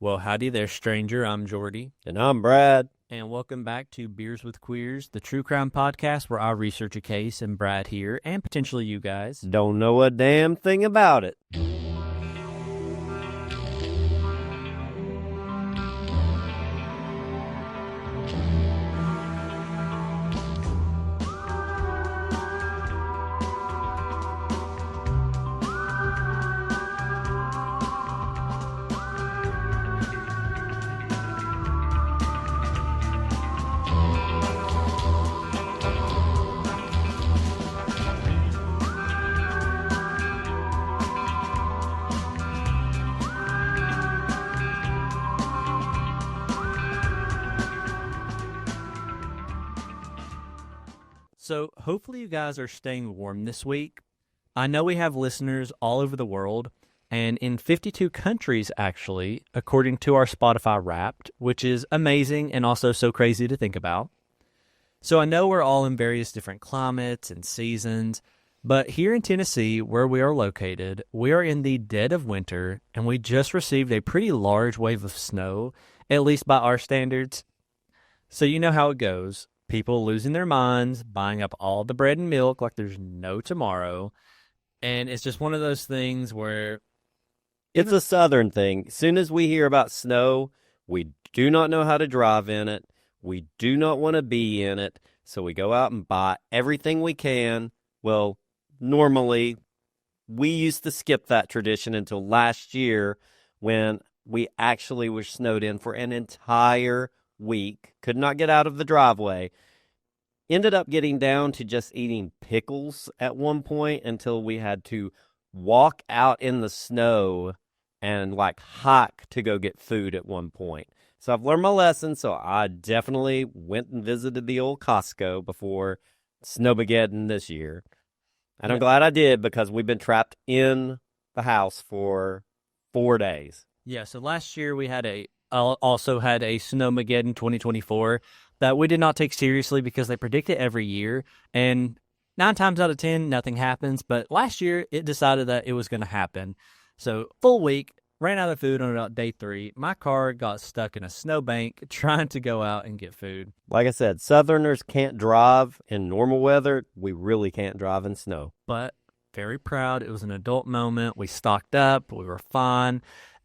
Well, howdy there, stranger. I'm Jordy. And I'm Brad. And welcome back to Beers with Queers, the true crime podcast where I research a case and Brad here, and potentially you guys, don't know a damn thing about it. So hopefully you guys are staying warm this week. I know we have listeners all over the world, and in 52 countries, actually, according to our Spotify Wrapped, which is amazing and also so crazy to think about. So I know we're all in various different climates and seasons, but here in Tennessee, where we are located, we are in the dead of winter, and we just received a pretty large wave of snow, at least by our standards. So you know how it goes. People losing their minds, buying up all the bread and milk like there's no tomorrow. And it's just one of those things where... It's a southern thing. As soon as we hear about snow, we do not know how to drive in it. We do not want to be in it. So we go out and buy everything we can. Well, normally, we used to skip that tradition until last year when we actually were snowed in for an entire week. Could not get out of the driveway. Ended up getting down to just eating pickles at one point until we had to walk out in the snow and hike to go get food at one point. So I've learned my lesson, so I definitely went and visited the old Costco before Snowmageddon this year. And I'm glad I did because we've been trapped in the house for 4 days. Yeah, so last year we also had a Snowmageddon 2024 that we did not take seriously because they predict it every year, and 9 times out of 10, nothing happens, but last year it decided that it was going to happen. So full week, ran out of food on about day 3. My car got stuck in a snowbank trying to go out and get food. Like I said, Southerners can't drive in normal weather. We really can't drive in snow. But very proud. It was an adult moment. We stocked up. We were fine.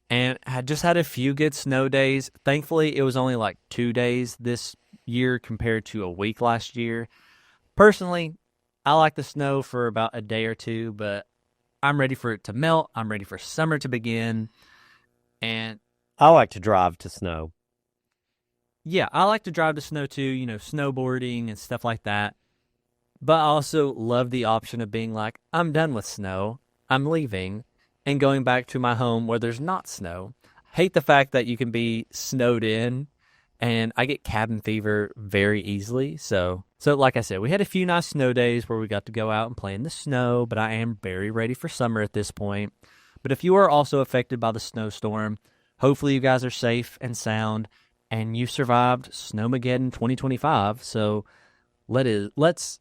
And had just had a few good snow days. Thankfully, it was only 2 days this year compared to a week last year. Personally, I like the snow for about a day or two, but I'm ready for it to melt. I'm ready for summer to begin. And I like to drive to snow. Yeah, I like to drive to snow too, snowboarding and stuff like that. But I also love the option of being like, I'm done with snow. I'm leaving. And going back to my home where there's not snow. Hate the fact that you can be snowed in, and I get cabin fever very easily. So like I said, we had a few nice snow days where we got to go out and play in the snow, but I am very ready for summer at this point. But if you are also affected by the snowstorm, hopefully you guys are safe and sound, and you survived Snowmageddon 2025. So let's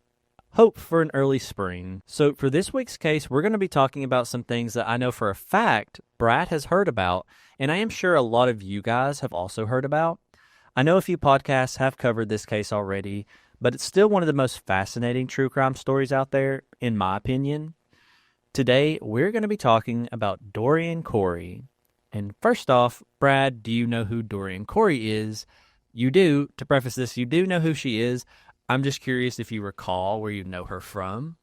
hope for an early spring. So for this week's case, we're going to be talking about some things that I know for a fact Brad has heard about, and I am sure a lot of you guys have also heard about. I know a few podcasts have covered this case already, but it's still one of the most fascinating true crime stories out there, in my opinion. Today, we're going to be talking about Dorian Corey. And first off, Brad, do you know who Dorian Corey is? You do. To preface this, you do know who she is. I'm just curious if you recall where you know her from.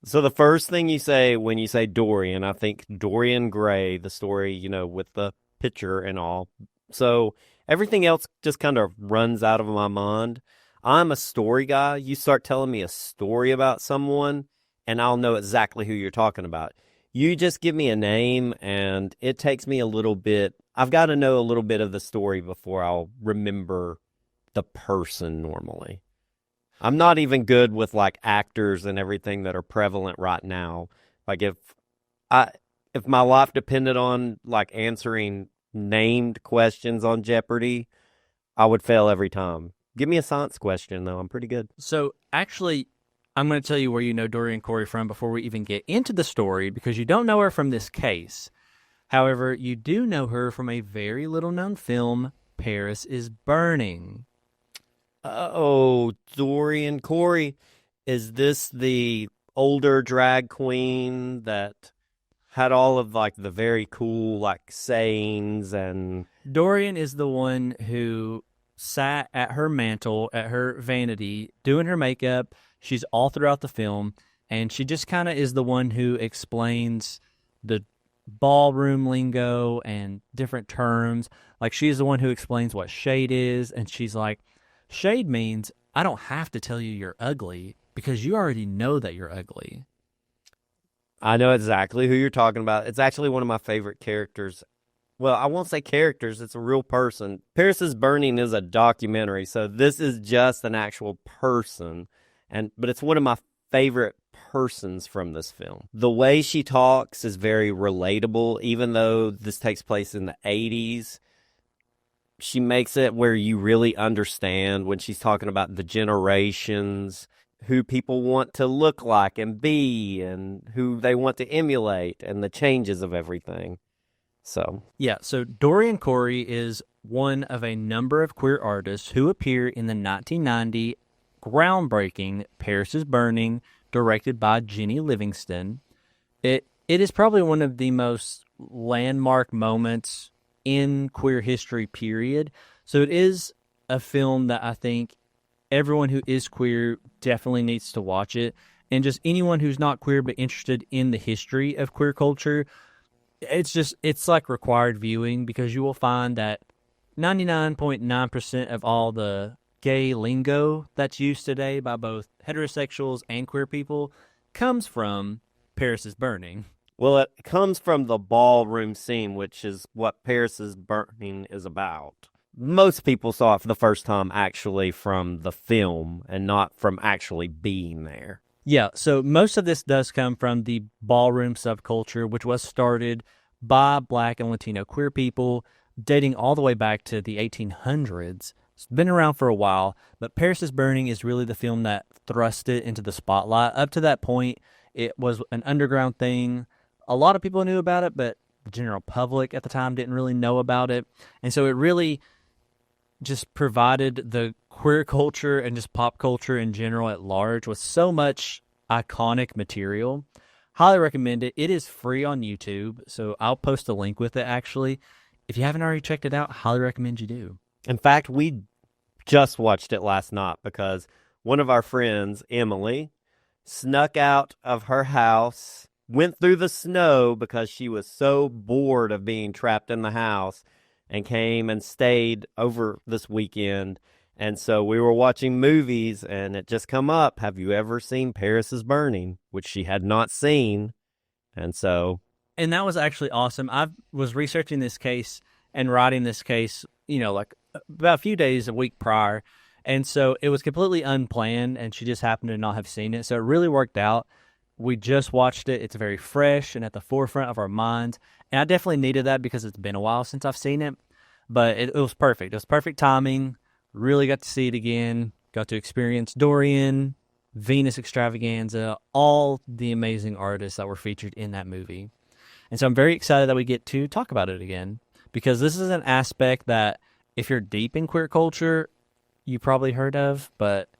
So the first thing you say when you say Dorian, I think Dorian Gray, the story, with the picture and all. So everything else just kind of runs out of my mind. I'm a story guy. You start telling me a story about someone, and I'll know exactly who you're talking about. You just give me a name, and it takes me a little bit. I've got to know a little bit of the story before I'll remember the person normally. I'm not even good with actors and everything that are prevalent right now. If my life depended on answering named questions on Jeopardy, I would fail every time. Give me a science question though. I'm pretty good. So actually, I'm going to tell you where you know Dorian Corey from before we even get into the story, because you don't know her from this case. However, you do know her from a very little known film, Paris is Burning. Oh, Dorian Corey, is this the older drag queen that had all of like the very cool like sayings and Dorian is the one who sat at her mantle, at her vanity, doing her makeup. She's all throughout the film, and she just kind of is the one who explains the ballroom lingo and different terms. Like, she's the one who explains what shade is, and she's like, shade means I don't have to tell you you're ugly because you already know that you're ugly. I know exactly who you're talking about. It's actually one of my favorite characters. Well, I won't say characters, it's a real person. Paris is Burning is a documentary, so this is just an actual person. But it's one of my favorite persons from this film. The way she talks is very relatable, even though this takes place in the 80s. She makes it where you really understand when she's talking about the generations, who people want to look like and be, and who they want to emulate, and the changes of everything. So Dorian Corey is one of a number of queer artists who appear in the 1990 groundbreaking Paris is Burning, directed by Jenny Livingston. It is probably one of the most landmark moments in queer history, period. So it is a film that I think everyone who is queer definitely needs to watch it. And just anyone who's not queer but interested in the history of queer culture, it's like required viewing, because you will find that 99.9% of all the gay lingo that's used today by both heterosexuals and queer people comes from Paris is Burning. Well, it comes from the ballroom scene, which is what Paris is Burning is about. Most people saw it for the first time actually from the film and not from actually being there. Yeah, so most of this does come from the ballroom subculture, which was started by Black and Latino queer people, dating all the way back to the 1800s. It's been around for a while, but Paris is Burning is really the film that thrust it into the spotlight. Up to that point, it was an underground thing. A lot of people knew about it, but the general public at the time didn't really know about it. And so it really just provided the queer culture and just pop culture in general at large with so much iconic material. Highly recommend it. It is free on YouTube, so I'll post a link with it, actually. If you haven't already checked it out, highly recommend you do. In fact, we just watched it last night because one of our friends, Emily, snuck out of her house, went through the snow because she was so bored of being trapped in the house, and came and stayed over this weekend. And so we were watching movies, and it just come up, have you ever seen Paris is Burning? Which she had not seen. And that was actually awesome. I was researching this case and writing this case, like about a few days, a week prior. And so it was completely unplanned, and she just happened to not have seen it. So it really worked out. We just watched it. It's very fresh and at the forefront of our minds. And I definitely needed that because it's been a while since I've seen it. But it was perfect. It was perfect timing. Really got to see it again. Got to experience Dorian, Venus Extravaganza, all the amazing artists that were featured in that movie. And so I'm very excited that we get to talk about it again, because this is an aspect that if you're deep in queer culture, you probably heard of, but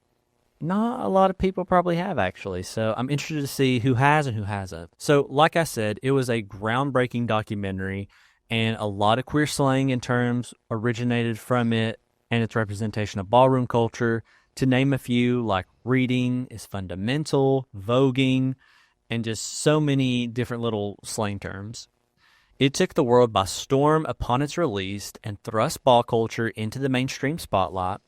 not a lot of people probably have, actually. So I'm interested to see who has and who hasn't. So like I said, it was a groundbreaking documentary, and a lot of queer slang and terms originated from it and its representation of ballroom culture. To name a few, like reading is fundamental, voguing, and just so many different little slang terms. It took the world by storm upon its release and thrust ball culture into the mainstream spotlight,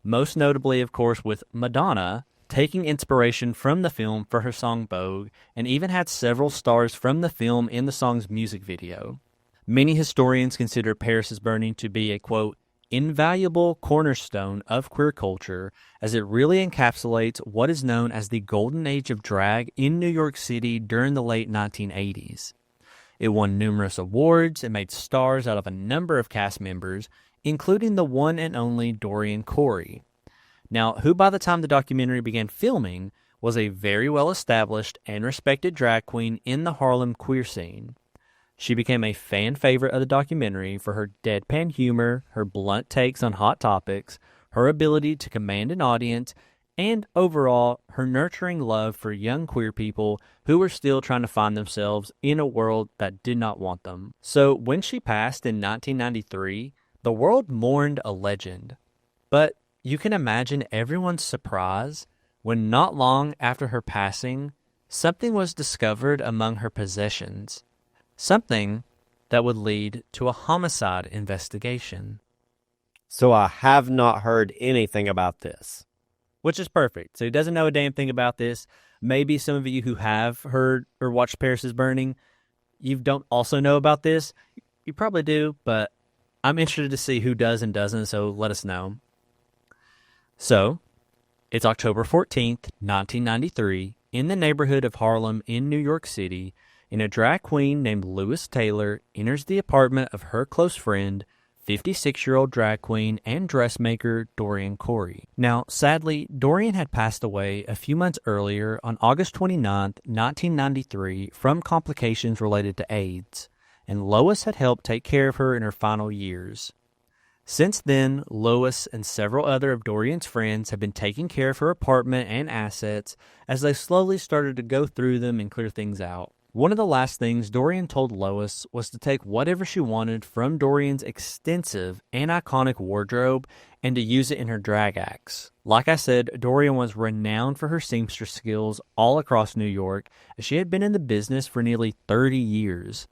most notably, of course, with Madonna taking inspiration from the film for her song Vogue, and even had several stars from the film in the song's music video. Many historians consider Paris is Burning to be a, quote, invaluable cornerstone of queer culture, as it really encapsulates what is known as the golden age of drag in New York City during the late 1980s. It won numerous awards and made stars out of a number of cast members, including the one and only Dorian Corey. Now, who by the time the documentary began filming was a very well-established and respected drag queen in the Harlem queer scene. She became a fan favorite of the documentary for her deadpan humor, her blunt takes on hot topics, her ability to command an audience, and overall, her nurturing love for young queer people who were still trying to find themselves in a world that did not want them. So when she passed in 1993, the world mourned a legend. But you can imagine everyone's surprise when not long after her passing, something was discovered among her possessions. Something that would lead to a homicide investigation. So I have not heard anything about this. Which is perfect. So he doesn't know a damn thing about this. Maybe some of you who have heard or watched Paris is Burning, you don't also know about this. You probably do, but I'm interested to see who does and doesn't, so let us know. So, it's October 14th, 1993, in the neighborhood of Harlem in New York City, and a drag queen named Lois Taylor enters the apartment of her close friend, 56-year-old drag queen and dressmaker Dorian Corey. Now, sadly, Dorian had passed away a few months earlier on August 29th, 1993 from complications related to AIDS, and Lois had helped take care of her in her final years. Since then, Lois and several other of Dorian's friends have been taking care of her apartment and assets as they slowly started to go through them and clear things out. One of the last things Dorian told Lois was to take whatever she wanted from Dorian's extensive and iconic wardrobe and to use it in her drag acts. Like I said, Dorian was renowned for her seamstress skills all across New York, as she had been in the business for nearly 30 years.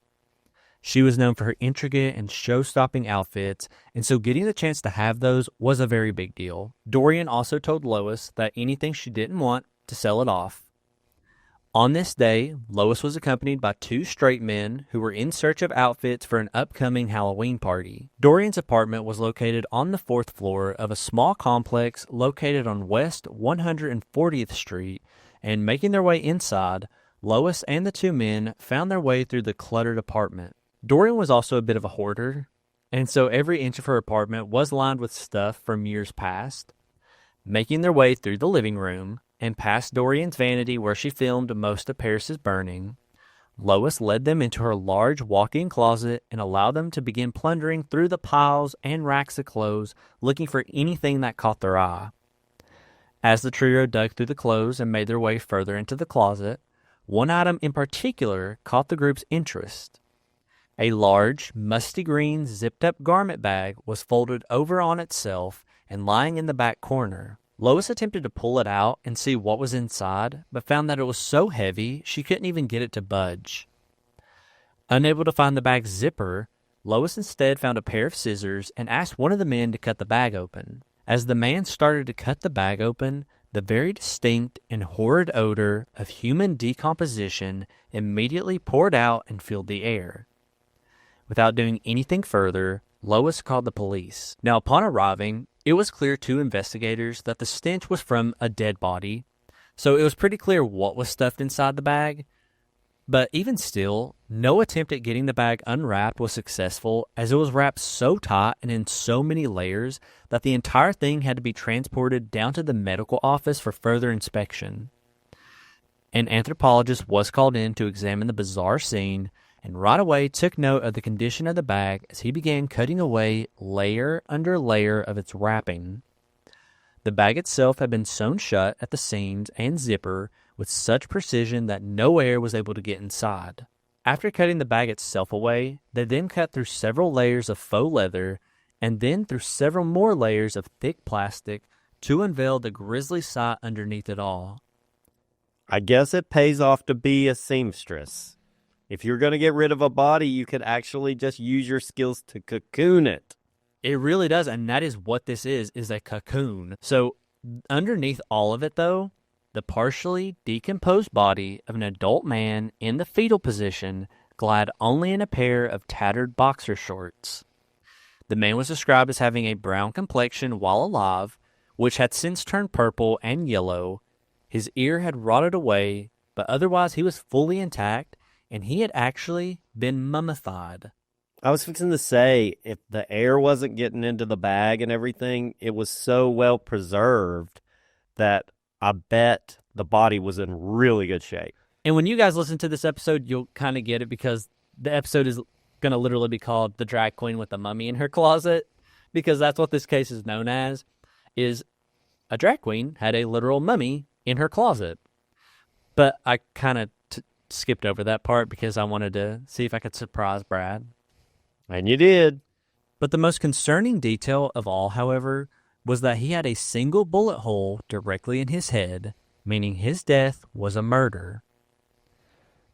She was known for her intricate and show-stopping outfits, and so getting the chance to have those was a very big deal. Dorian also told Lois that anything she didn't want, to sell it off. On this day, Lois was accompanied by two straight men who were in search of outfits for an upcoming Halloween party. Dorian's apartment was located on the 4th floor of a small complex located on West 140th Street, and making their way inside, Lois and the two men found their way through the cluttered apartment. Dorian was also a bit of a hoarder, and so every inch of her apartment was lined with stuff from years past. Making their way through the living room, and past Dorian's vanity where she filmed most of Paris is Burning, Lois led them into her large walk-in closet and allowed them to begin plundering through the piles and racks of clothes, looking for anything that caught their eye. As the trio dug through the clothes and made their way further into the closet, one item in particular caught the group's interest. A large, musty green zipped-up garment bag was folded over on itself and lying in the back corner. Lois attempted to pull it out and see what was inside, but found that it was so heavy she couldn't even get it to budge. Unable to find the bag's zipper, Lois instead found a pair of scissors and asked one of the men to cut the bag open. As the man started to cut the bag open, the very distinct and horrid odor of human decomposition immediately poured out and filled the air. Without doing anything further, Lois called the police. Now, upon arriving, it was clear to investigators that the stench was from a dead body, so it was pretty clear what was stuffed inside the bag. But even still, no attempt at getting the bag unwrapped was successful, as it was wrapped so tight and in so many layers that the entire thing had to be transported down to the medical office for further inspection. An anthropologist was called in to examine the bizarre scene, and right away took note of the condition of the bag as he began cutting away layer under layer of its wrapping. The bag itself had been sewn shut at the seams and zipper with such precision that no air was able to get inside. After cutting the bag itself away, they then cut through several layers of faux leather and then through several more layers of thick plastic to unveil the grisly sight underneath it all. I guess it pays off to be a seamstress. If you're going to get rid of a body, you could actually just use your skills to cocoon it. It really does, and that is what this is a cocoon. So underneath all of it, though, the partially decomposed body of an adult man in the fetal position glad only in a pair of tattered boxer shorts. The man was described as having a brown complexion while alive, which had since turned purple and yellow. His ear had rotted away, but otherwise he was fully intact, and he had actually been mummified. I was fixing to say, if the air wasn't getting into the bag and everything, it was so well preserved that I bet the body was in really good shape. And when you guys listen to this episode, you'll kind of get it, because the episode is going to literally be called The Drag Queen with a Mummy in Her Closet, because that's what this case is known as, is a drag queen had a literal mummy in her closet. But I kind of skipped over that part because I wanted to see if I could surprise Brad. And you did. But the most concerning detail of all, however, was that he had a single bullet hole directly in his head, meaning his death was a murder.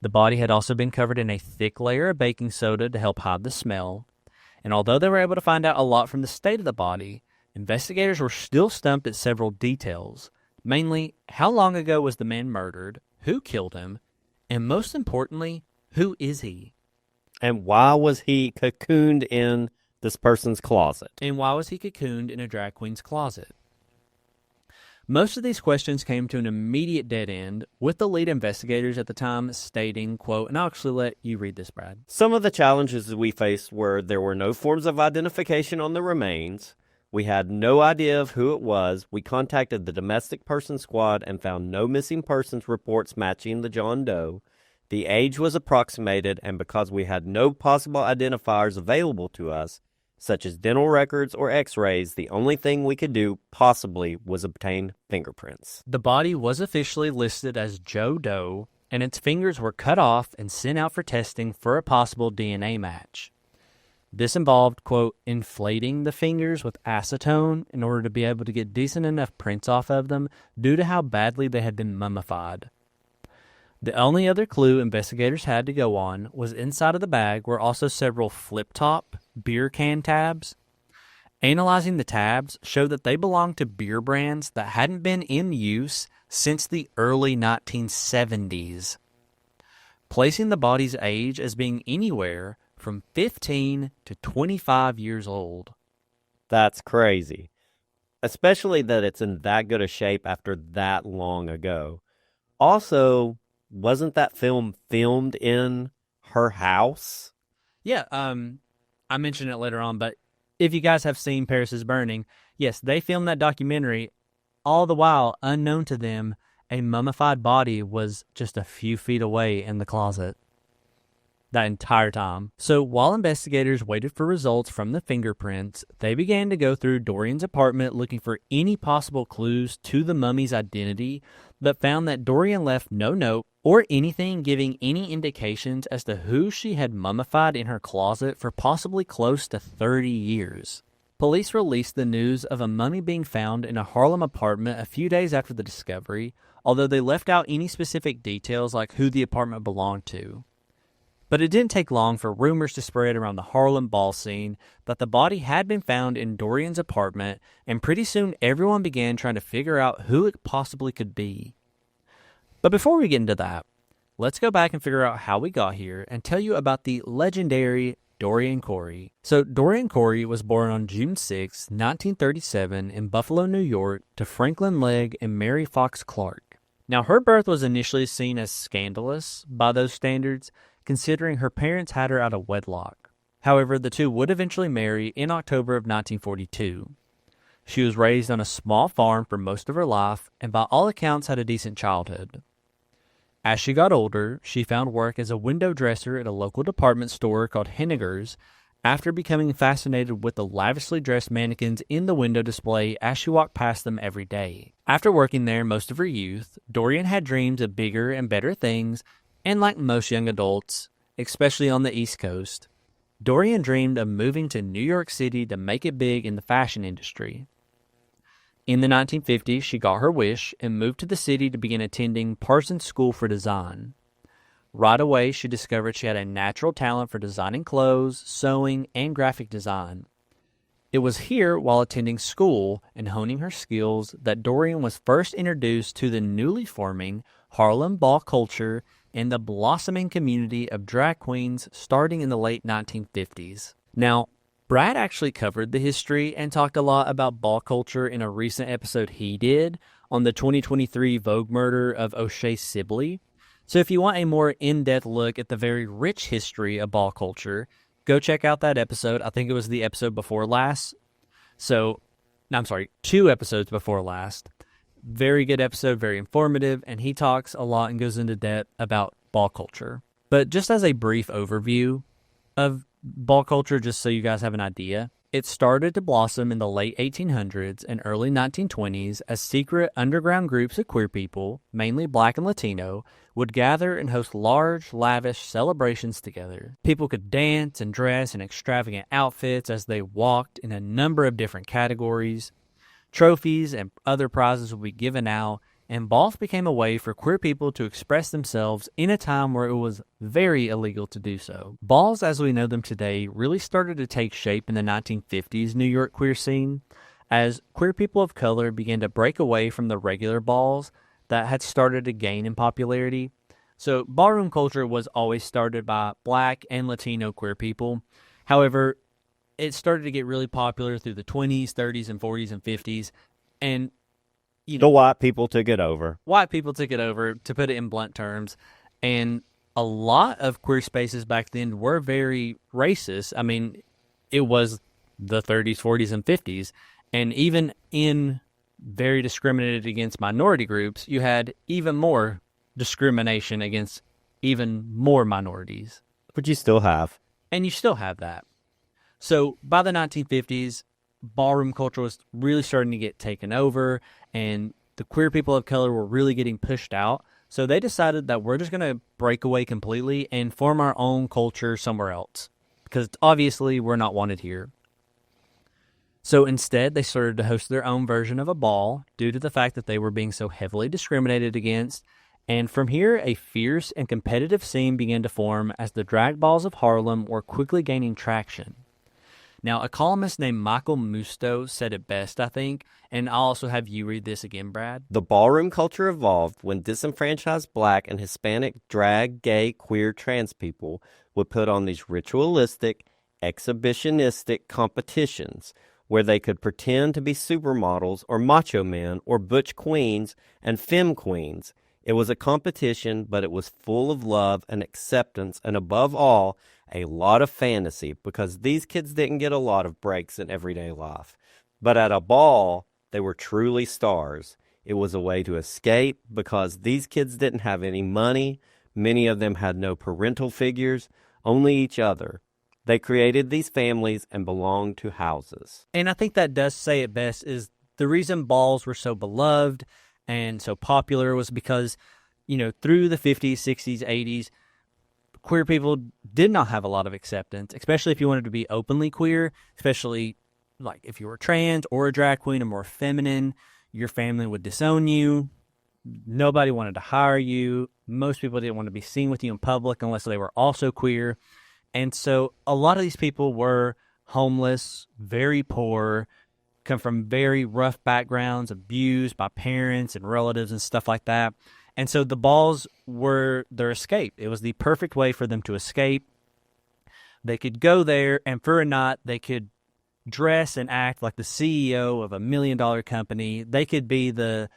The body had also been covered in a thick layer of baking soda to help hide the smell, and although they were able to find out a lot from the state of the body, investigators were still stumped at several details, mainly how long ago was the man murdered, who killed him, and most importantly, who is he? And why was he cocooned in this person's closet? And why was he cocooned in a drag queen's closet? Most of these questions came to an immediate dead end, with the lead investigators at the time stating, quote, and I'll actually let you read this, Brad. Some of the challenges we faced were there were no forms of identification on the remains. We had no idea of who it was. We contacted the domestic persons squad and found no missing persons reports matching the John Doe. The age was approximated, and because we had no possible identifiers available to us, such as dental records or x-rays, the only thing we could do possibly was obtain fingerprints. The body was officially listed as Joe Doe, and its fingers were cut off and sent out for testing for a possible DNA match. This involved, quote, inflating the fingers with acetone in order to be able to get decent enough prints off of them due to how badly they had been mummified. The only other clue investigators had to go on was inside of the bag were also several flip-top beer can tabs. Analyzing the tabs showed that they belonged to beer brands that hadn't been in use since the early 1970s, placing the body's age as being anywhere from 15 to 25 years old. That's crazy, especially that it's in that good a shape after that long ago. Also, wasn't that film filmed in her house? Yeah, I mentioned it later on, but if you guys have seen Paris is Burning, yes, they filmed that documentary. All the while, unknown to them, a mummified body was just a few feet away in the closet that entire time. So while investigators waited for results from the fingerprints, they began to go through Dorian's apartment looking for any possible clues to the mummy's identity, but found that Dorian left no note or anything giving any indications as to who she had mummified in her closet for possibly close to 30 years. Police released the news of a mummy being found in a Harlem apartment a few days after the discovery, although they left out any specific details like who the apartment belonged to. But it didn't take long for rumors to spread around the Harlem ball scene that the body had been found in Dorian's apartment, and pretty soon everyone began trying to figure out who it possibly could be. But before we get into that, let's go back and figure out how we got here and tell you about the legendary Dorian Corey. So Dorian Corey was born on June 6, 1937 in Buffalo, New York to Franklin Legg and Mary Fox Clark. Now her birth was initially seen as scandalous by those standards, considering her parents had her out of wedlock. However, the two would eventually marry in October of 1942. She was raised on a small farm for most of her life and by all accounts had a decent childhood. As she got older, she found work as a window dresser at a local department store called Henniger's after becoming fascinated with the lavishly dressed mannequins in the window display as she walked past them every day. After working there most of her youth, Dorian had dreams of bigger and better things, and like most young adults, especially on the East Coast, Dorian dreamed of moving to New York City to make it big in the fashion industry. In the 1950s, she got her wish and moved to the city to begin attending Parsons School for Design. Right away, she discovered she had a natural talent for designing clothes, sewing, and graphic design. It was here, while attending school and honing her skills, that Dorian was first introduced to the newly forming Harlem ball culture and the blossoming community of drag queens starting in the late 1950s. Now, Brad actually covered the history and talked a lot about ball culture in a recent episode he did on the 2023 Vogue murder of O'Shea Sibley. So if you want a more in-depth look at the very rich history of ball culture, go check out that episode. I think it was the episode before last. 2 episodes before last. Very good episode, very informative, and he talks a lot and goes into depth about ball culture. But just as a brief overview of ball culture, just so you guys have an idea, it started to blossom in the late 1800s and early 1920s as secret underground groups of queer people, mainly Black and Latino, would gather and host large, lavish celebrations together. People could dance and dress in extravagant outfits as they walked in a number of different categories. Trophies and other prizes would be given out, and balls became a way for queer people to express themselves in a time where it was very illegal to do so. Balls, as we know them today, really started to take shape in the 1950s New York queer scene, as queer people of color began to break away from the regular balls that had started to gain in popularity. So ballroom culture was always started by Black and Latino queer people. However, it started to get really popular through the 20s, 30s, and 40s and 50s, and The white people took it over. white people took it over, to put it in blunt terms, and a lot of queer spaces back then were very racist. I mean, it was the 30s, 40s, and 50s, and even in very discriminated against minority groups, you had even more discrimination against even more minorities, But you still have. and you still have that. So by the 1950s, ballroom culture was really starting to get taken over, and the queer people of color were really getting pushed out. So they decided that we're just going to break away completely and form our own culture somewhere else, because obviously we're not wanted here. So instead, they started to host their own version of a ball due to the fact that they were being so heavily discriminated against. And from here, a fierce and competitive scene began to form as the drag balls of Harlem were quickly gaining traction. Now, a columnist named Michael Musto said it best, I think, and I'll also have you read this again, Brad. The ballroom culture evolved when disenfranchised Black and Hispanic drag, gay, queer, trans people would put on these ritualistic, exhibitionistic competitions where they could pretend to be supermodels or macho men or butch queens and femme queens. It was a competition, but it was full of love and acceptance, and above all, a lot of fantasy, because these kids didn't get a lot of breaks in everyday life. But at a ball, they were truly stars. It was a way to escape because these kids didn't have any money. Many of them had no parental figures, only each other. They created these families and belonged to houses. And I think that does say it best, is the reason balls were so beloved and so popular was because, through the 50s, 60s, 80s, queer people did not have a lot of acceptance, especially if you wanted to be openly queer, especially like if you were trans or a drag queen or more feminine, your family would disown you. Nobody wanted to hire you. Most people didn't want to be seen with you in public unless they were also queer. And so a lot of these people were homeless, very poor, come from very rough backgrounds, abused by parents and relatives and stuff like that. And so the balls were their escape. It was the perfect way for them to escape. They could go there, and for a night, they could dress and act like the CEO of $1 million company. They could be the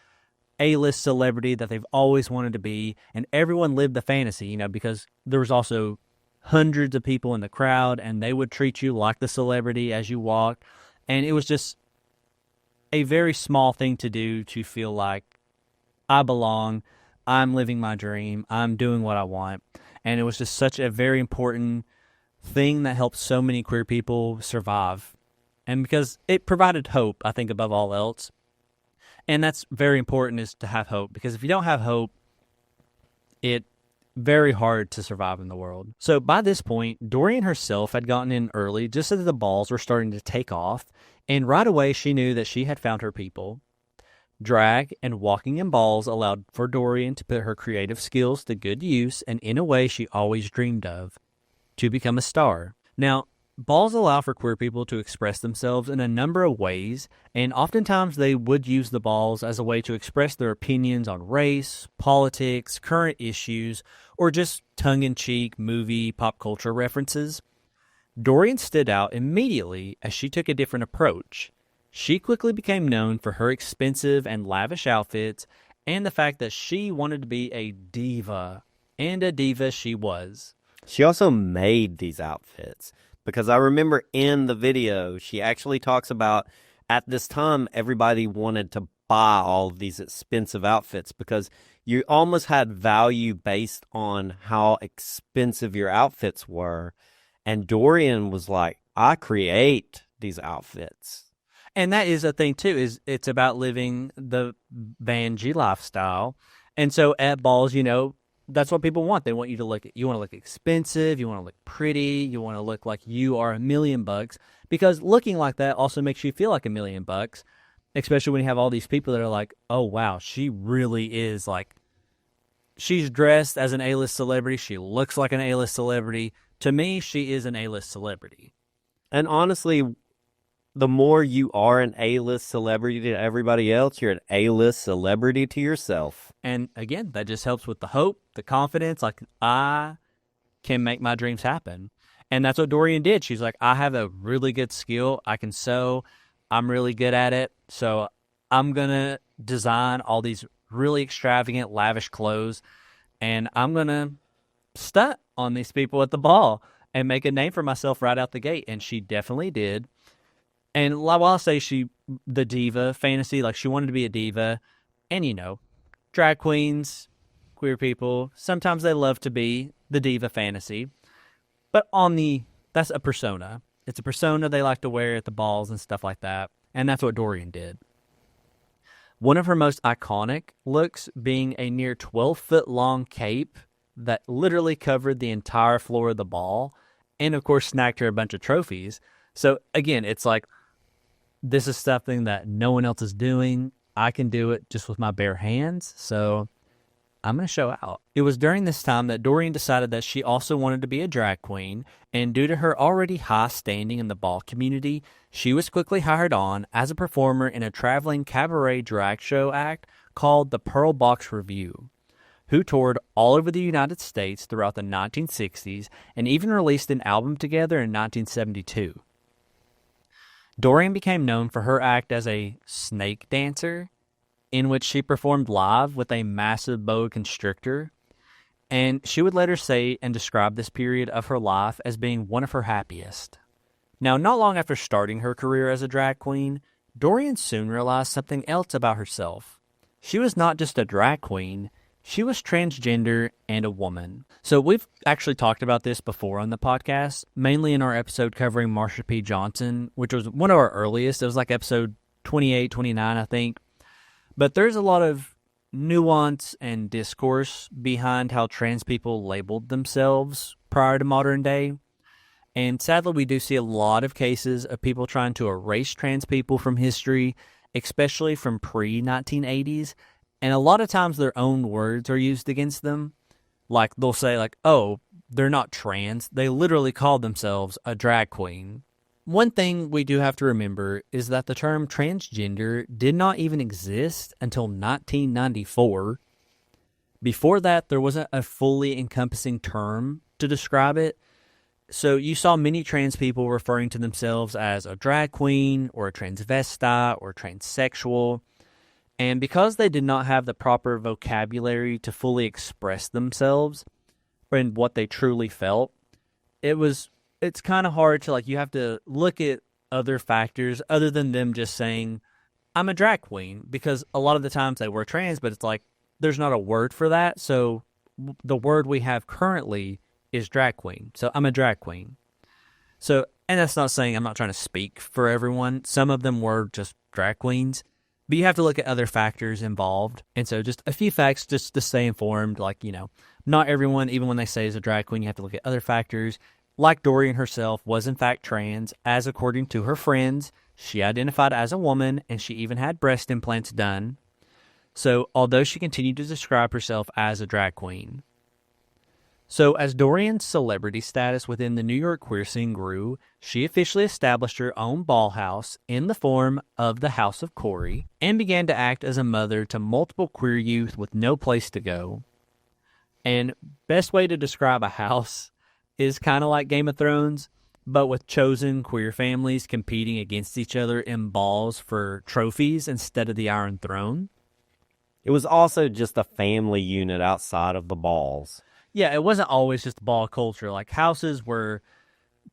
A-list celebrity that they've always wanted to be, and everyone lived the fantasy, because there was also hundreds of people in the crowd, and they would treat you like the celebrity as you walked. And it was just a very small thing to do to feel like I belong, I'm living my dream, I'm doing what I want. And it was just such a very important thing that helped so many queer people survive. And because it provided hope, I think, above all else. And that's very important, is to have hope, because if you don't have hope, it's very hard to survive in the world. So by this point, Dorian herself had gotten in early, just as the balls were starting to take off, and right away she knew that she had found her people. Drag and walking in balls allowed for Dorian to put her creative skills to good use, and in a way she always dreamed of, to become a star. Now, balls allow for queer people to express themselves in a number of ways, and oftentimes they would use the balls as a way to express their opinions on race, politics, current issues, or just tongue-in-cheek movie pop culture references. Dorian stood out immediately as she took a different approach. She quickly became known for her expensive and lavish outfits and the fact that she wanted to be a diva, and a diva she was. She also made these outfits, because I remember in the video, she actually talks about at this time, everybody wanted to buy all of these expensive outfits because You almost had value based on how expensive your outfits were. And Dorian was like, I create these outfits. And that is a thing too, is it's about living the Vanjie lifestyle. And so at balls, that's what people want. They want you want to look expensive, you want to look pretty, you want to look like you are $1,000,000, because looking like that also makes you feel like $1,000,000, especially when you have all these people that are like, oh wow, she really is like, she's dressed as an A-list celebrity, she looks like an A-list celebrity. To me, she is an A-list celebrity. And honestly, the more you are an A-list celebrity to everybody else, you're an A-list celebrity to yourself. And again, that just helps with the hope, the confidence, like I can make my dreams happen. And that's what Dorian did. She's like, I have a really good skill. I can sew. I'm really good at it. So I'm going to design all these really extravagant, lavish clothes. And I'm going to stunt on these people at the ball and make a name for myself right out the gate. And she definitely did. And while I say the diva fantasy, like she wanted to be a diva, and drag queens, queer people, sometimes they love to be the diva fantasy. But that's a persona. It's a persona they like to wear at the balls and stuff like that. And that's what Dorian did. One of her most iconic looks being a near 12-foot long cape that literally covered the entire floor of the ball, and of course snagged her a bunch of trophies. So again, it's like, this is something that no one else is doing. I can do it just with my bare hands, so I'm going to show out. It was during this time that Dorian decided that she also wanted to be a drag queen, and due to her already high standing in the ball community, she was quickly hired on as a performer in a traveling cabaret drag show act called the Pearl Box Revue, who toured all over the United States throughout the 1960s and even released an album together in 1972. Dorian became known for her act as a snake dancer, in which she performed live with a massive boa constrictor, and she would later say and describe this period of her life as being one of her happiest. Now, not long after starting her career as a drag queen, Dorian soon realized something else about herself. She was not just a drag queen, she was transgender and a woman. So we've actually talked about this before on the podcast, mainly in our episode covering Marsha P. Johnson, which was one of our earliest. It was like episode 28, 29, I think. But there's a lot of nuance and discourse behind how trans people labeled themselves prior to modern day. And sadly, we do see a lot of cases of people trying to erase trans people from history, especially from pre-1980s. And a lot of times their own words are used against them. Like they'll say like, oh, they're not trans. They literally call themselves a drag queen. One thing we do have to remember is that the term transgender did not even exist until 1994. Before that, there wasn't a fully encompassing term to describe it. So you saw many trans people referring to themselves as a drag queen or a transvestite or transsexual. And because they did not have the proper vocabulary to fully express themselves and what they truly felt, it's kind of hard to, like, you have to look at other factors other than them just saying, I'm a drag queen, because a lot of the times they were trans, but it's like, there's not a word for that. So the word we have currently is drag queen. So I'm a drag queen. So, and that's not saying I'm not trying to speak for everyone. Some of them were just drag queens. But you have to look at other factors involved. And so just a few facts just to stay informed. Like, not everyone, even when they say is a drag queen, you have to look at other factors. Like Dorian herself was in fact trans, as according to her friends, she identified as a woman and she even had breast implants done. So although she continued to describe herself as a drag queen. So as Dorian's celebrity status within the New York queer scene grew, she officially established her own ball house in the form of the House of Corey and began to act as a mother to multiple queer youth with no place to go. And best way to describe a house is kind of like Game of Thrones, but with chosen queer families competing against each other in balls for trophies instead of the Iron Throne. It was also just a family unit outside of the balls. Yeah, it wasn't always just ball culture. Like houses were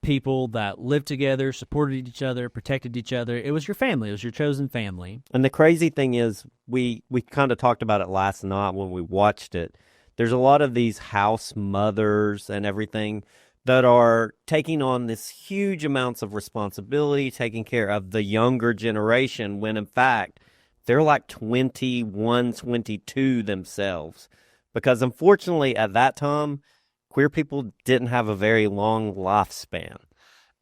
people that lived together, supported each other, protected each other. It was your family. It was your chosen family. And the crazy thing is, we kind of talked about it last night when we watched it. There's a lot of these house mothers and everything that are taking on this huge amounts of responsibility, taking care of the younger generation, when in fact, they're like 21, 22 themselves. Because unfortunately, at that time, queer people didn't have a very long lifespan.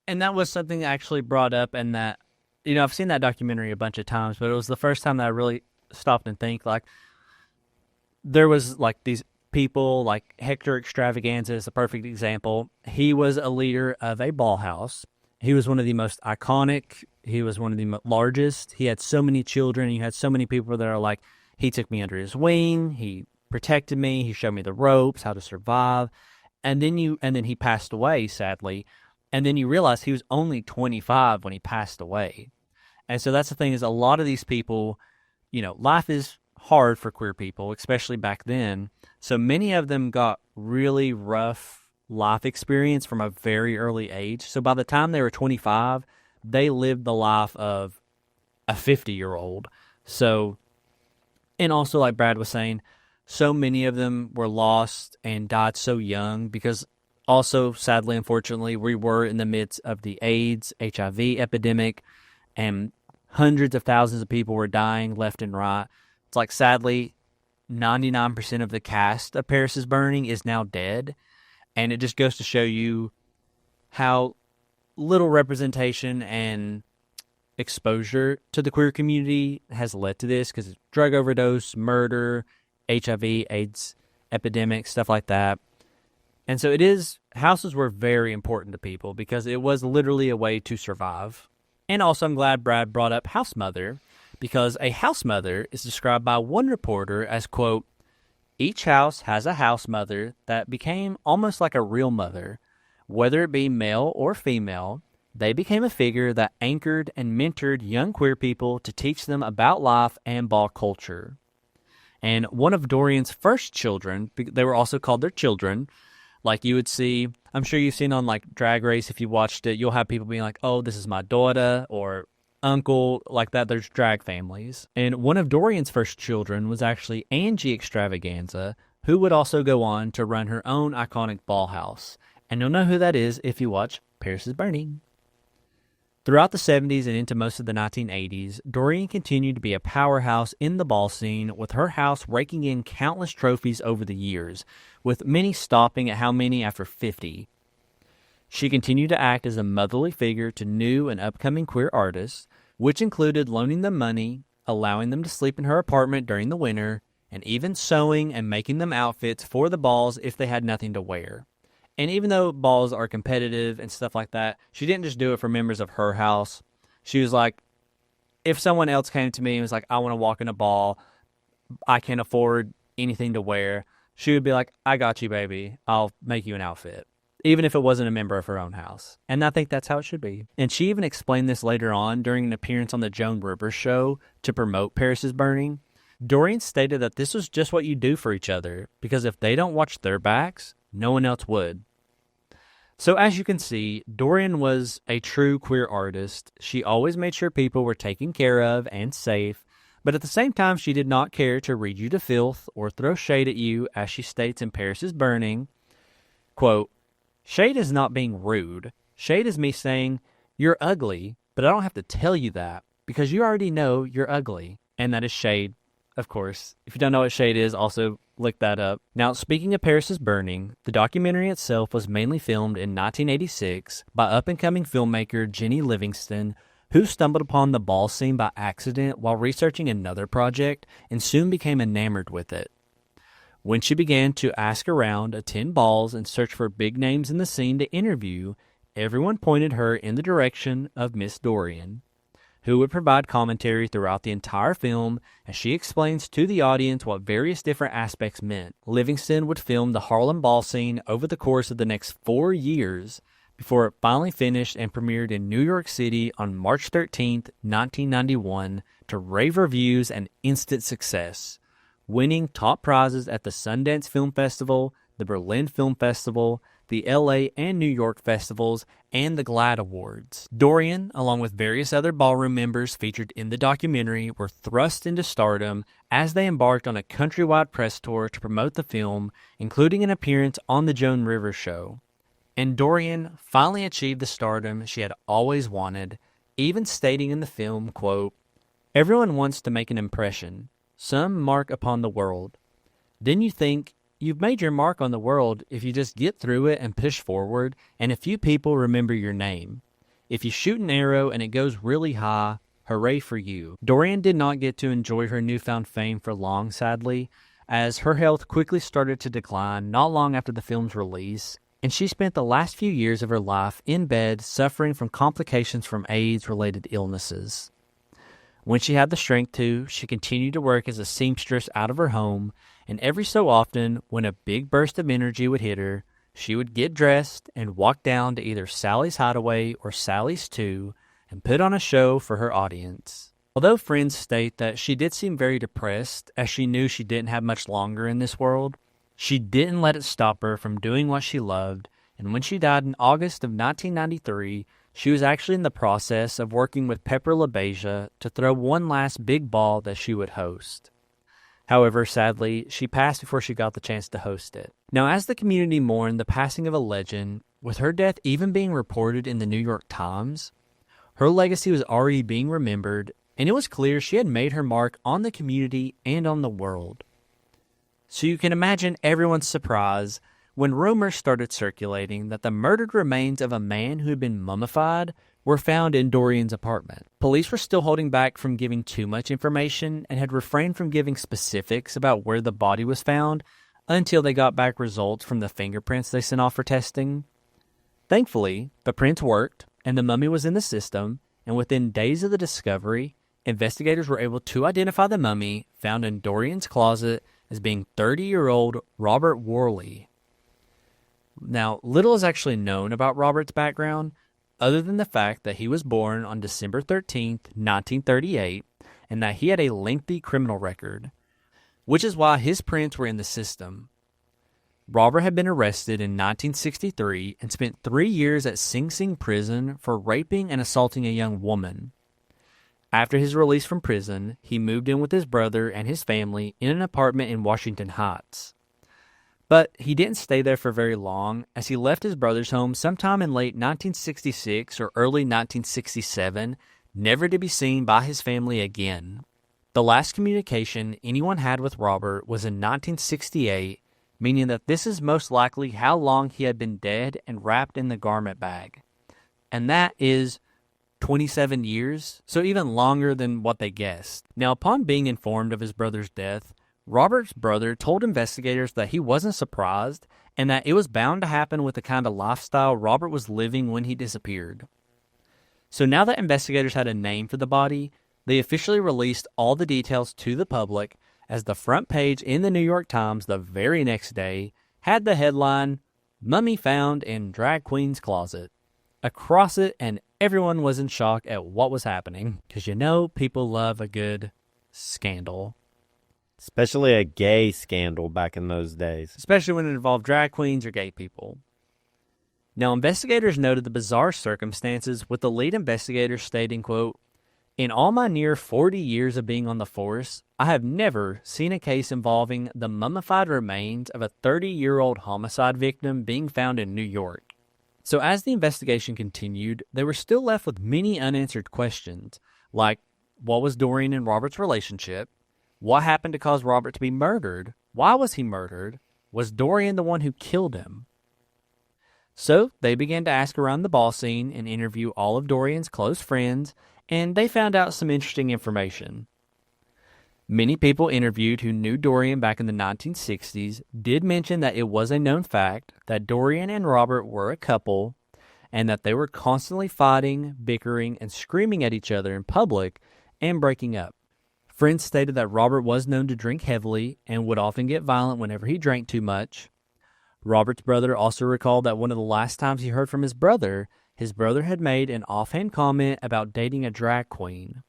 And that was something actually brought up, and that, I've seen that documentary a bunch of times, but it was the first time that I really stopped and think, like, there was like these people, like Hector Extravaganza is a perfect example. He was a leader of a ball house. He was one of the most iconic. He was one of the largest. He had so many children. You had so many people that are like, he took me under his wing. He protected me. He showed me the ropes, how to survive. And then he passed away, sadly. And then you realize he was only 25 when he passed away. And so that's the thing, is a lot of these people, life is hard for queer people, especially back then. So many of them got really rough life experience from a very early age. So by the time they were 25, they lived the life of a 50-year-old. So, and also like Brad was saying, so many of them were lost and died so young because also, sadly, unfortunately, we were in the midst of the AIDS, HIV epidemic, and hundreds of thousands of people were dying left and right. It's like, sadly, 99% of the cast of Paris is Burning is now dead. And it just goes to show you how little representation and exposure to the queer community has led to this, because it's drug overdose, murder, HIV, AIDS epidemic, stuff like that. And so houses were very important to people because it was literally a way to survive. And also, I'm glad Brad brought up house mother, because a house mother is described by one reporter as, quote, each house has a house mother that became almost like a real mother. Whether it be male or female, they became a figure that anchored and mentored young queer people to teach them about life and ball culture. And one of Dorian's first children, they were also called their children, like you would see, I'm sure you've seen on like Drag Race, if you watched it, you'll have people being like, oh, this is my daughter, or uncle, like that. There's drag families. And one of Dorian's first children was actually Angie Extravaganza, who would also go on to run her own iconic ball house. And you'll know who that is if you watch Paris is Burning. Throughout the 70s and into most of the 1980s, Dorian continued to be a powerhouse in the ball scene, with her house raking in countless trophies over the years, with many stopping at how many after 50. She continued to act as a motherly figure to new and upcoming queer artists, which included loaning them money, allowing them to sleep in her apartment during the winter, and even sewing and making them outfits for the balls if they had nothing to wear. And even though balls are competitive and stuff like that, she didn't just do it for members of her house. She was like, if someone else came to me and was like, I want to walk in a ball, I can't afford anything to wear, she would be like, I got you, baby. I'll make you an outfit, even if it wasn't a member of her own house. And I think that's how it should be. And she even explained this later on during an appearance on the Joan Rivers show to promote Paris is Burning. Dorian stated that this was just what you do for each other, because if they don't watch their backs, no one else would. So as you can see, Dorian was a true queer artist. She always made sure people were taken care of and safe, but at the same time, she did not care to read you to filth or throw shade at you, as she states in Paris is Burning, quote, shade is not being rude. Shade is me saying, you're ugly, but I don't have to tell you that, because you already know you're ugly. And that is shade, of course. If you don't know what shade is, also look that up. Now, speaking of Paris is Burning, the documentary itself was mainly filmed in 1986 by up-and-coming filmmaker Jenny Livingston, who stumbled upon the ball scene by accident while researching another project and soon became enamored with it. When she began to ask around, attend balls, and search for big names in the scene to interview, everyone pointed her in the direction of Miss Dorian, who would provide commentary throughout the entire film as she explains to the audience what various different aspects meant. Livingston would film the Harlem ball scene over the course of the next 4 years before it finally finished and premiered in New York City on March 13th, 1991, to rave reviews and instant success, winning top prizes at the Sundance Film Festival, the Berlin Film Festival, the LA and New York festivals, and the GLAAD Awards. Dorian, along with various other ballroom members featured in the documentary, were thrust into stardom as they embarked on a countrywide press tour to promote the film, including an appearance on The Joan Rivers Show. And Dorian finally achieved the stardom she had always wanted, even stating in the film, quote, "Everyone wants to make an impression, some mark upon the world. Then you think, you've made your mark on the world if you just get through it and push forward, and a few people remember your name. If you shoot an arrow and it goes really high, hooray for you." Dorian did not get to enjoy her newfound fame for long, sadly, as her health quickly started to decline not long after the film's release, and she spent the last few years of her life in bed suffering from complications from AIDS-related illnesses. When she had the strength to, she continued to work as a seamstress out of her home, and every so often, when a big burst of energy would hit her, she would get dressed and walk down to either Sally's Hideaway or Sally's 2 and put on a show for her audience. Although friends state that she did seem very depressed, as she knew she didn't have much longer in this world, she didn't let it stop her from doing what she loved, and when she died in August of 1993, she was actually in the process of working with Pepper LaBeija to throw one last big ball that she would host. However, sadly, she passed before she got the chance to host it. Now, as the community mourned the passing of a legend, with her death even being reported in the New York Times, her legacy was already being remembered, and it was clear she had made her mark on the community and on the world. So you can imagine everyone's surprise when rumors started circulating that the murdered remains of a man who had been mummified were found in Dorian's apartment. Police were still holding back from giving too much information and had refrained from giving specifics about where the body was found until they got back results from the fingerprints they sent off for testing. Thankfully, the prints worked and the mummy was in the system, and within days of the discovery, investigators were able to identify the mummy found in Dorian's closet as being 30-year-old Robert Worley. Now, little is actually known about Robert's background, other than the fact that he was born on December 13th, 1938, and that he had a lengthy criminal record, which is why his prints were in the system. Robert had been arrested in 1963 and spent 3 years at Sing Sing prison for raping and assaulting a young woman. After his release from prison, he moved in with his brother and his family in an apartment in Washington Heights. But he didn't stay there for very long, as he left his brother's home sometime in late 1966 or early 1967, never to be seen by his family again. The last communication anyone had with Robert was in 1968, meaning that this is most likely how long he had been dead and wrapped in the garment bag. And that is 27 years, so even longer than what they guessed. Now, upon being informed of his brother's death, Robert's brother told investigators that he wasn't surprised and that it was bound to happen with the kind of lifestyle Robert was living when he disappeared. So now that investigators had a name for the body, they officially released all the details to the public, as the front page in the New York Times the very next day had the headline, "Mummy Found in Drag Queen's Closet," across it, and everyone was in shock at what was happening, because people love a good scandal. Especially a gay scandal back in those days. Especially when it involved drag queens or gay people. Now, investigators noted the bizarre circumstances, with the lead investigator stating, quote, "In all my near 40 years of being on the force, I have never seen a case involving the mummified remains of a 30-year-old homicide victim being found in New York." So as the investigation continued, they were still left with many unanswered questions, like what was Dorian and Robert's relationship? What happened to cause Robert to be murdered? Why was he murdered? Was Dorian the one who killed him? So they began to ask around the ball scene and interview all of Dorian's close friends, and they found out some interesting information. Many people interviewed who knew Dorian back in the 1960s did mention that it was a known fact that Dorian and Robert were a couple, and that they were constantly fighting, bickering, and screaming at each other in public and breaking up. Friends stated that Robert was known to drink heavily and would often get violent whenever he drank too much. Robert's brother also recalled that one of the last times he heard from his brother had made an offhand comment about dating a drag queen.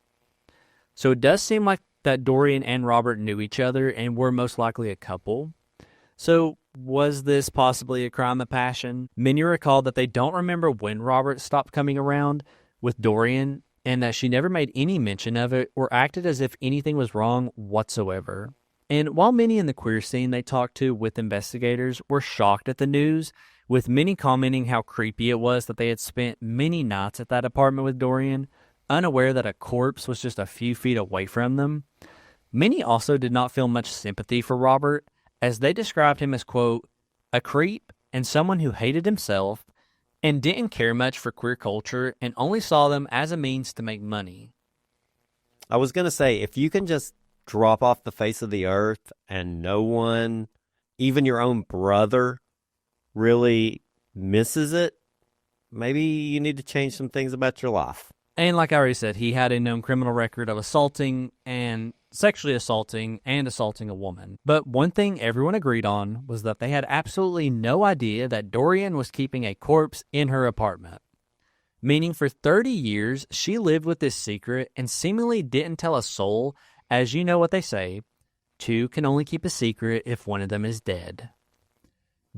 So it does seem like that Dorian and Robert knew each other and were most likely a couple. So Was this possibly a crime of passion? Many recall that they don't remember when Robert stopped coming around with Dorian, and that she never made any mention of it or acted as if anything was wrong whatsoever. And while many in the queer scene they talked to with investigators were shocked at the news, with many commenting how creepy it was that they had spent many nights at that apartment with Dorian, unaware that a corpse was just a few feet away from them, many also did not feel much sympathy for Robert, as they described him as, quote, a creep and someone who hated himself and didn't care much for queer culture and only saw them as a means to make money. I was going to say, if you can just drop off the face of the earth and no one, even your own brother, really misses it, maybe you need to change some things about your life. And like I already said, he had a known criminal record of assaulting and sexually assaulting and assaulting a woman. But one thing everyone agreed on was that they had absolutely no idea that Dorian was keeping a corpse in her apartment. Meaning for 30 years, she lived with this secret and seemingly didn't tell a soul, as you know what they say, two can only keep a secret if one of them is dead.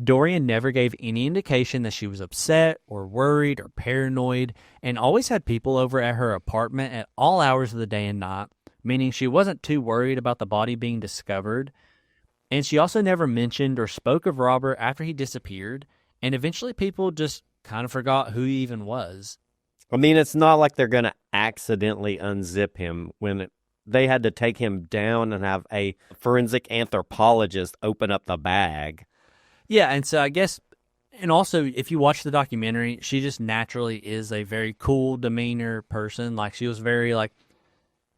Dorian never gave any indication that she was upset or worried or paranoid, and always had people over at her apartment at all hours of the day and night, meaning she wasn't too worried about the body being discovered. And she also never mentioned or spoke of Robert after he disappeared, and eventually people just kind of forgot who he even was. I mean, it's not like they're going to accidentally unzip him when they had to take him down and have a forensic anthropologist open up the bag. Yeah, and so I guess, and also if you watch the documentary, she just naturally is a very cool demeanor person. Like, she was very, like,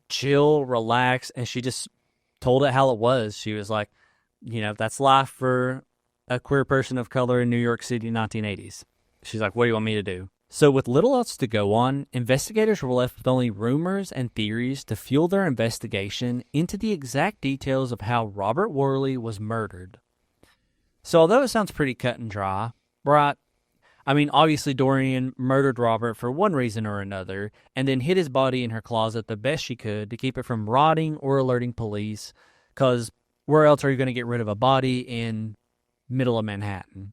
chill, relaxed, and she just told it how it was. She was like, you know, that's life for a queer person of color in New York City 1980s. She's like, what do you want me to do? So with little else to go on, investigators were left with only rumors and theories to fuel their investigation into the exact details of how Robert Worley was murdered. So although it sounds pretty cut and dry, right? I mean, obviously Dorian murdered Robert for one reason or another, and then hid his body in her closet the best she could to keep it from rotting or alerting police, because where else are you going to get rid of a body in middle of Manhattan?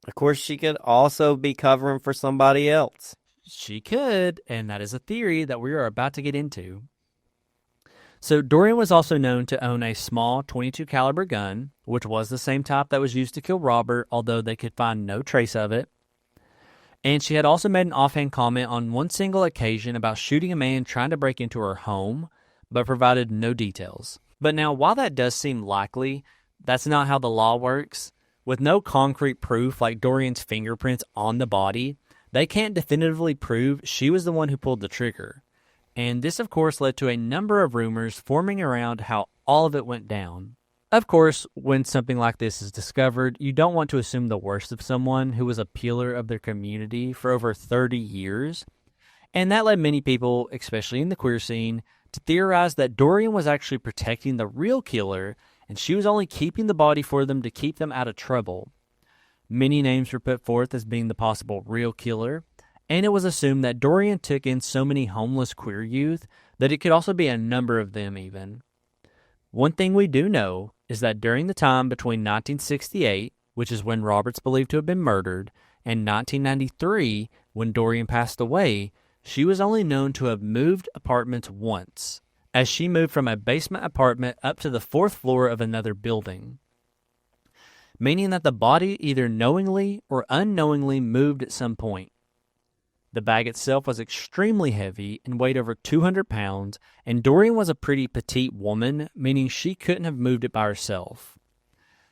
Of course, she could also be covering for somebody else. She could, and that is a theory that we are about to get into. So Dorian was also known to own a small .22 caliber gun, which was the same type that was used to kill Robert, although they could find no trace of it. And she had also made an offhand comment on one single occasion about shooting a man trying to break into her home, but provided no details. But now, while that does seem likely, that's not how the law works. With no concrete proof like Dorian's fingerprints on the body, they can't definitively prove she was the one who pulled the trigger. And this, of course, led to a number of rumors forming around how all of it went down. Of course, when something like this is discovered, you don't want to assume the worst of someone who was a pillar of their community for over 30 years. And that led many people, especially in the queer scene, to theorize that Dorian was actually protecting the real killer, and she was only keeping the body for them to keep them out of trouble. Many names were put forth as being the possible real killer, and it was assumed that Dorian took in so many homeless queer youth that it could also be a number of them even. One thing we do know is that during the time between 1968, which is when Robert's believed to have been murdered, and 1993, when Dorian passed away, she was only known to have moved apartments once, as she moved from a basement apartment up to the 4th floor of another building, meaning that the body either knowingly or unknowingly moved at some point. The bag itself was extremely heavy and weighed over 200 pounds, and Dorian was a pretty petite woman, meaning she couldn't have moved it by herself.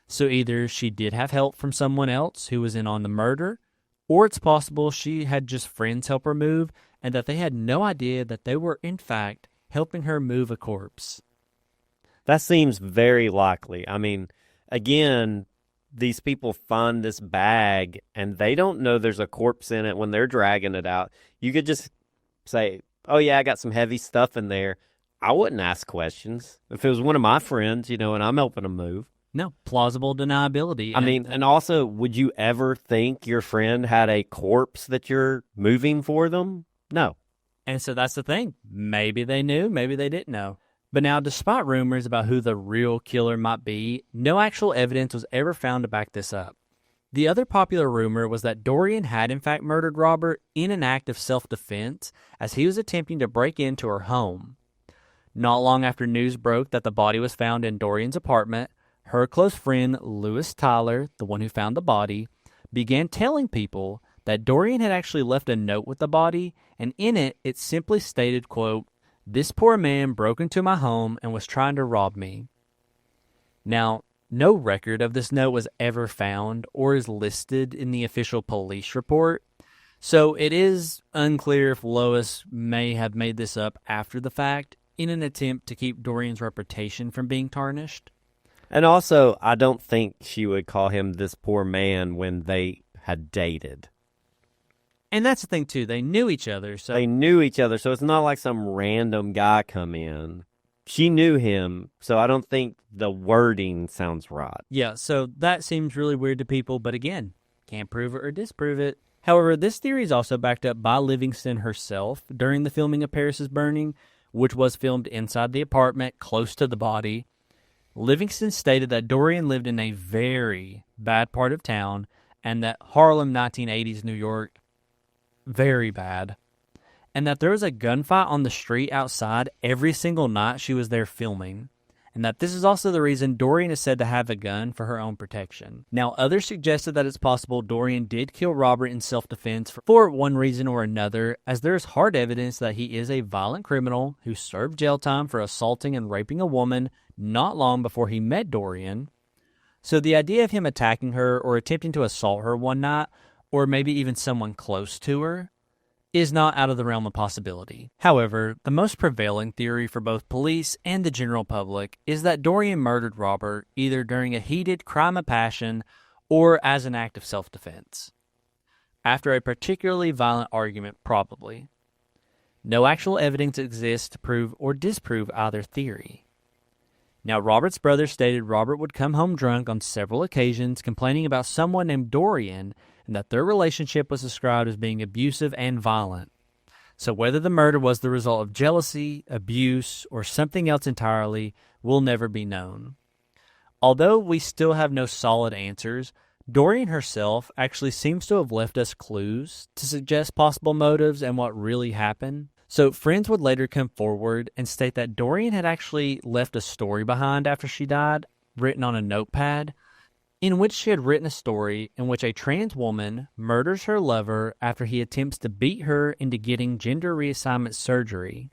So either she did have help from someone else who was in on the murder, or it's possible she had just friends help her move, and that they had no idea that they were, in fact, helping her move a corpse. That seems very likely. I mean, again, these people find this bag and they don't know there's a corpse in it when they're dragging it out. You could just say, oh yeah, I got some heavy stuff in there. I wouldn't ask questions. If it was one of my friends, and I'm helping them move. No, plausible deniability. I mean, and also, would you ever think your friend had a corpse that you're moving for them? No. And so that's the thing. Maybe they knew, maybe they didn't know. But now, despite rumors about who the real killer might be, no actual evidence was ever found to back this up. The other popular rumor was that Dorian had in fact murdered Robert in an act of self-defense as he was attempting to break into her home. Not long after news broke that the body was found in Dorian's apartment, her close friend Lewis Tyler, the one who found the body, began telling people that Dorian had actually left a note with the body, and in it, it simply stated, quote, "This poor man broke into my home and was trying to rob me." Now, no record of this note was ever found or is listed in the official police report, so it is unclear if Lois may have made this up after the fact in an attempt to keep Dorian's reputation from being tarnished. And also, I don't think she would call him this poor man when they had dated. And that's the thing, too. They knew each other. So They knew each other, so it's not like some random guy come in. She knew him, so I don't think the wording sounds right. yeah, so that seems really weird to people, but again, can't prove it or disprove it. However, this theory is also backed up by Livingston herself during the filming of Paris's Burning, which was filmed inside the apartment close to the body. Livingston stated that Dorian lived in a very bad part of town and that Harlem 1980s New York, very bad, and that there was a gunfight on the street outside every single night she was there filming, and that this is also the reason Dorian is said to have a gun for her own protection. Now, others suggested that it's possible Dorian did kill Robert in self-defense for one reason or another, as there is hard evidence that he is a violent criminal who served jail time for assaulting and raping a woman not long before he met Dorian. So the idea of him attacking her or attempting to assault her one night, or maybe even someone close to her, is not out of the realm of possibility. However, the most prevailing theory for both police and the general public is that Dorian murdered Robert either during a heated crime of passion or as an act of self-defense. After a particularly violent argument, probably. No actual evidence exists to prove or disprove either theory. Now, Robert's brother stated Robert would come home drunk on several occasions complaining about someone named Dorian and that their relationship was described as being abusive and violent. So whether the murder was the result of jealousy, abuse, or something else entirely will never be known. Although we still have no solid answers, Dorian herself actually seems to have left us clues to suggest possible motives and what really happened. So friends would later come forward and state that Dorian had actually left a story behind after she died, written on a notepad, in which she had written a story in which a trans woman murders her lover after he attempts to beat her into getting gender reassignment surgery,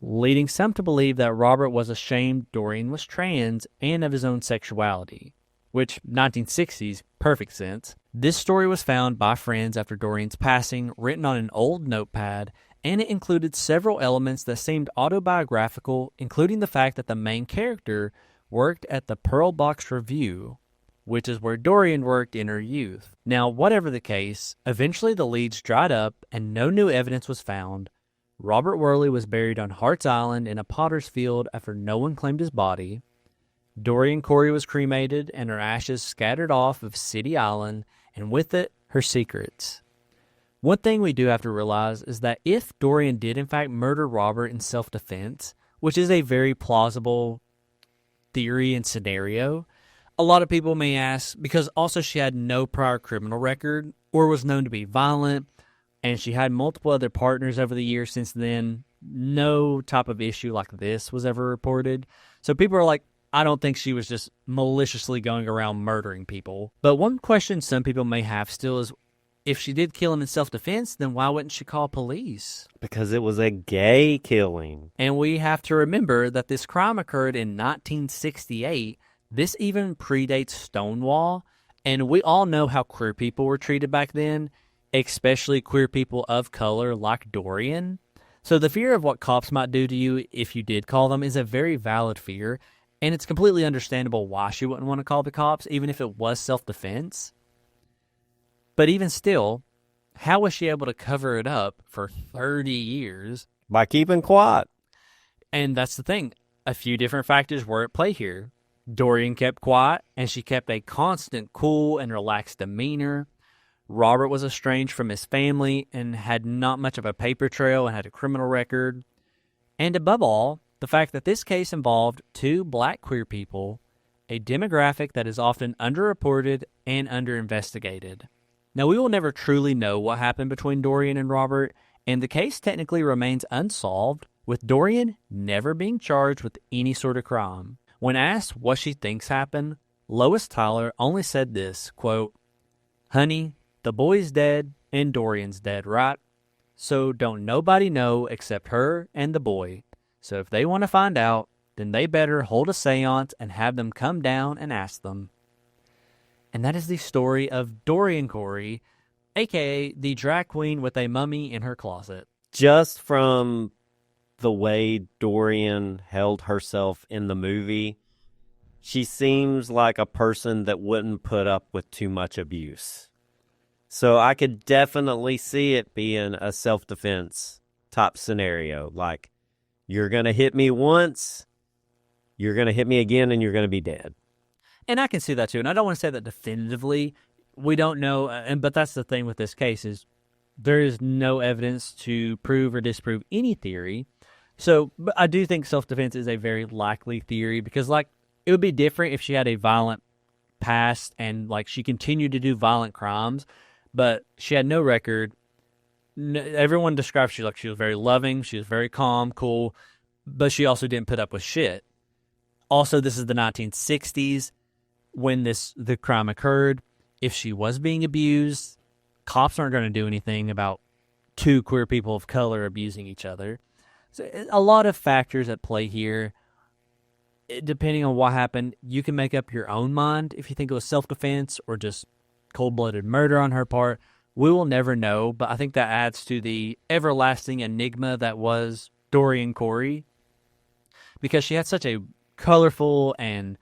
leading some to believe that Robert was ashamed Dorian was trans and of his own sexuality, which 1960s, perfect sense. This story was found by friends after Dorian's passing, written on an old notepad, and it included several elements that seemed autobiographical, including the fact that the main character worked at the Pearl Box Review, which is where Dorian worked in her youth. Now, whatever the case, eventually the leads dried up and no new evidence was found. Robert Worley was buried on Hart's Island in a potter's field after no one claimed his body. Dorian Corey was cremated and her ashes scattered off of City Island, and with it, her secrets. One thing we do have to realize is that if Dorian did in fact murder Robert in self-defense, which is a very plausible theory and scenario, a lot of people may ask, because also she had no prior criminal record or was known to be violent, and she had multiple other partners over the years since then, no type of issue like this was ever reported. So people are like, I don't think she was just maliciously going around murdering people. But one question some people may have still is, if she did kill him in self-defense, then why wouldn't she call police? Because it was a gay killing. And we have to remember that this crime occurred in 1968. This even predates Stonewall, and we all know how queer people were treated back then, especially queer people of color like Dorian. So the fear of what cops might do to you if you did call them is a very valid fear, and it's completely understandable why she wouldn't want to call the cops, even if it was self-defense. But even still, how was she able to cover it up for 30 years? By keeping quiet. And that's the thing. A few different factors were at play here. Dorian kept quiet, and she kept a constant cool and relaxed demeanor. Robert was estranged from his family and had not much of a paper trail and had a criminal record. And above all, the fact that this case involved two black queer people, a demographic that is often underreported and underinvestigated. Now, we will never truly know what happened between Dorian and Robert, and the case technically remains unsolved, with Dorian never being charged with any sort of crime. When asked what she thinks happened, Lois Tyler only said this, quote, "Honey, the boy's dead and Dorian's dead, right? So don't nobody know except her and the boy. So if they want to find out, then they better hold a seance and have them come down and ask them." And that is the story of Dorian Corey, a.k.a. the drag queen with a mummy in her closet. Just from the way Dorian held herself in the movie, she seems like a person that wouldn't put up with too much abuse. So I could definitely see it being a self-defense type scenario. Like, you're going to hit me once, you're going to hit me again, and you're going to be dead. And I can see that too. And I don't want to say that definitively. We don't know. But that's the thing with this case is there is no evidence to prove or disprove any theory. So but I do think self-defense is a very likely theory because, like, it would be different if she had a violent past and, like, she continued to do violent crimes, but she had no record. Everyone describes she was very loving. She was very calm, cool, but she also didn't put up with shit. Also, this is the 1960s. When the crime occurred, if she was being abused, cops aren't going to do anything about two queer people of color abusing each other. So a lot of factors at play here. Depending on what happened, you can make up your own mind if you think it was self-defense or just cold-blooded murder on her part. We will never know, but I think that adds to the everlasting enigma that was Dorian Corey, because she had such a colorful and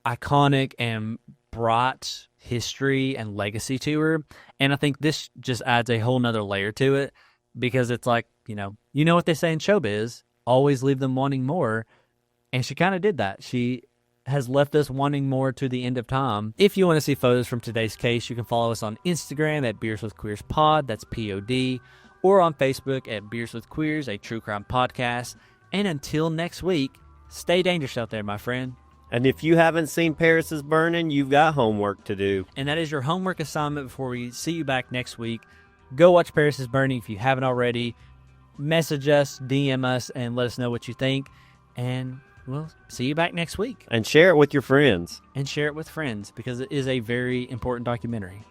iconic and bright history and legacy to her. And I think this just adds a whole nother layer to it because it's like, you know what they say in showbiz, always leave them wanting more. And she kind of did that. She has left us wanting more to the end of time. If you want to see photos from today's case, you can follow us on Instagram at Beers with Queers Pod, that's POD, or on Facebook at Beers with Queers, a true crime podcast. And until next week, stay dangerous out there, my friend. And if you haven't seen Paris is Burning, you've got homework to do. And that is your homework assignment before we see you back next week. Go watch Paris is Burning if you haven't already. Message us, DM us, and let us know what you think. And we'll see you back next week. And share it with your friends. And share it with friends because it is a very important documentary.